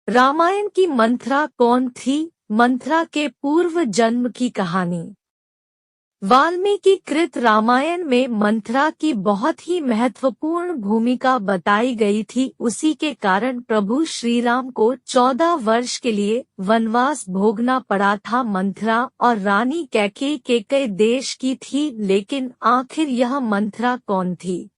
रामायण की मंथरा कौन थी? मंथरा के पूर्व जन्म की कहानी। वाल्मीकि कृत रामायण में मंथरा की बहुत ही महत्वपूर्ण भूमिका बताई गई थी। उसी के कारण प्रभु श्री राम को 14 वर्ष के लिए वनवास भोगना पड़ा था। मंथरा और रानी कैकेयी केकई देश की थी, लेकिन आखिर यह मंथरा कौन थी?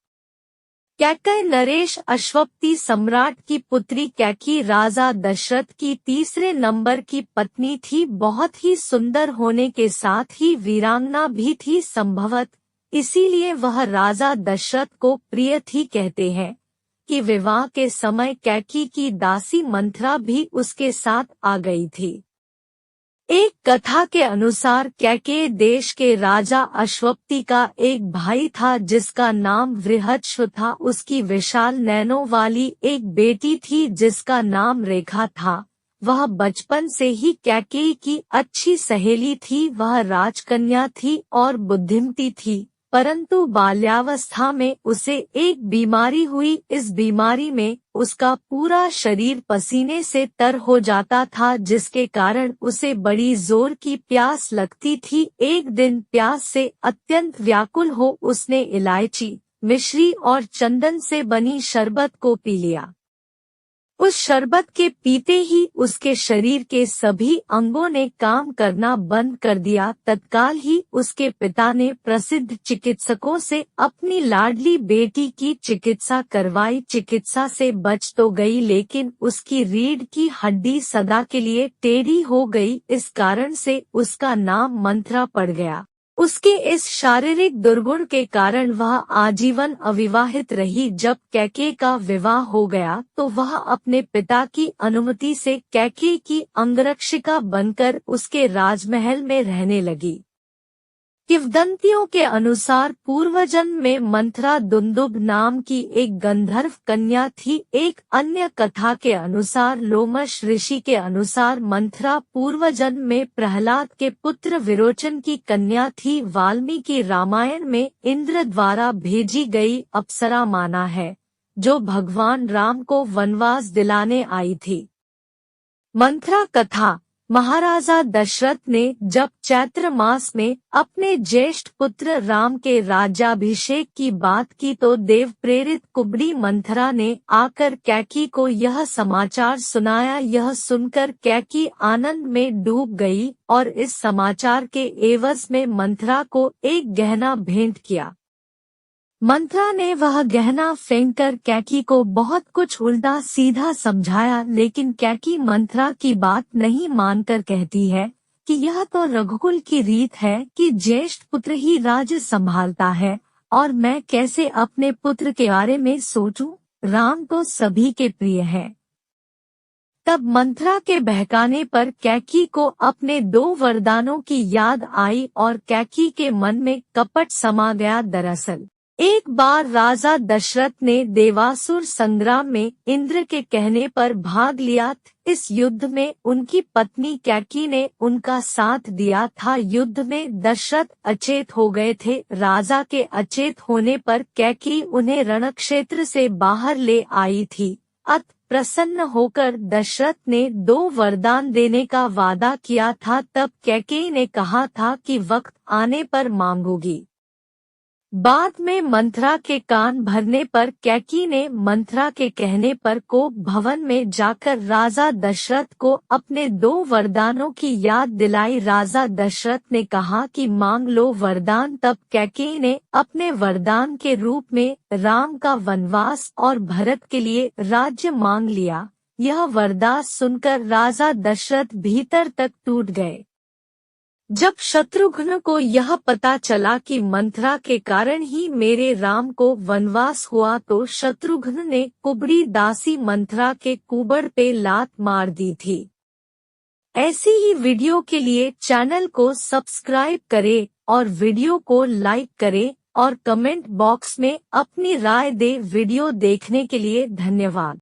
कैकेयी नरेश अश्वपति सम्राट की पुत्री कैकेयी राजा दशरथ की तीसरे नंबर की पत्नी थी। बहुत ही सुंदर होने के साथ ही वीरांगना भी थी संभवत, इसीलिए वह राजा दशरथ को प्रिय थी। कहते हैं कि विवाह के समय कैकेयी की दासी मंथरा भी उसके साथ आ गई थी। एक कथा के अनुसार कैकेयी देश के राजा अश्वपति का एक भाई था जिसका नाम वृहदश्व था। उसकी विशाल नैनों वाली एक बेटी थी जिसका नाम रेखा था। वह बचपन से ही कैकेयी की अच्छी सहेली थी। वह राजकन्या थी और बुद्धिमती थी, परंतु बाल्यावस्था में उसे एक बीमारी हुई। इस बीमारी में उसका पूरा शरीर पसीने से तर हो जाता था, जिसके कारण उसे बड़ी जोर की प्यास लगती थी। एक दिन प्यास से अत्यंत व्याकुल हो उसने इलायची, मिश्री और चंदन से बनी शरबत को पी लिया। उस शरबत के पीते ही उसके शरीर के सभी अंगों ने काम करना बंद कर दिया। तत्काल ही उसके पिता ने प्रसिद्ध चिकित्सकों से अपनी लाडली बेटी की चिकित्सा करवाई। चिकित्सा से बच तो गई, लेकिन उसकी रीढ़ की हड्डी सदा के लिए टेढ़ी हो गई। इस कारण से उसका नाम मंथरा पड़ गया। उसके इस शारीरिक दुर्गुण के कारण वह आजीवन अविवाहित रही। जब कैकेयी का विवाह हो गया तो वह अपने पिता की अनुमति से कैकेयी की अंगरक्षिका बनकर उसके राजमहल में रहने लगी। किंवदंतियों के अनुसार पूर्वजन्म में मंथरा दुंदुभ नाम की एक गंधर्व कन्या थी। एक अन्य कथा के अनुसार लोमश ऋषि के अनुसार मंथरा पूर्वजन्म में प्रहलाद के पुत्र विरोचन की कन्या थी। वाल्मीकि रामायण में इंद्र द्वारा भेजी गई अप्सरा माना है, जो भगवान राम को वनवास दिलाने आई थी। मंथरा कथा। महाराजा दशरथ ने जब चैत्र मास में अपने ज्येष्ठ पुत्र राम के राज्याभिषेक की बात की तो देव प्रेरित कुबड़ी मंथरा ने आकर कैकेयी को यह समाचार सुनाया। यह सुनकर कैकेयी आनंद में डूब गई और इस समाचार के एवज में मंथरा को एक गहना भेंट किया। मंथरा ने वह गहना फेंककर कैकेयी को बहुत कुछ उल्टा सीधा समझाया, लेकिन कैकेयी मंथरा की बात नहीं मानकर कहती है कि यह तो रघुकुल की रीत है कि ज्येष्ठ पुत्र ही राज्य संभालता है, और मैं कैसे अपने पुत्र के बारे में सोचूं? राम तो सभी के प्रिय है। तब मंथरा के बहकाने पर कैकेयी को अपने 2 वरदानों की याद आई और कैकेयी के मन में कपट समा गया। दरअसल एक बार राजा दशरथ ने देवासुर संग्राम में इंद्र के कहने पर भाग लिया। इस युद्ध में उनकी पत्नी कैकेयी ने उनका साथ दिया था। युद्ध में दशरथ अचेत हो गए थे। राजा के अचेत होने पर कैकेयी उन्हें रणक्षेत्र से बाहर ले आई थी। अत प्रसन्न होकर दशरथ ने 2 वरदान देने का वादा किया था। तब कैकेयी ने कहा था कि वक्त आने पर मांगोगी। बाद में मंथरा के कान भरने पर कैकेयी ने मंथरा के कहने पर कोप भवन में जाकर राजा दशरथ को अपने 2 वरदानों की याद दिलाई। राजा दशरथ ने कहा कि मांग लो वरदान। तब कैकेयी ने अपने वरदान के रूप में राम का वनवास और भरत के लिए राज्य मांग लिया। यह वरदान सुनकर राजा दशरथ भीतर तक टूट गए। जब शत्रुघ्न को यह पता चला कि मंथरा के कारण ही मेरे राम को वनवास हुआ, तो शत्रुघ्न ने कुबड़ी दासी मंथरा के कुबड़ पे लात मार दी थी। ऐसी ही वीडियो के लिए चैनल को सब्सक्राइब करें और वीडियो को लाइक करें और कमेंट बॉक्स में अपनी राय दें। वीडियो देखने के लिए धन्यवाद।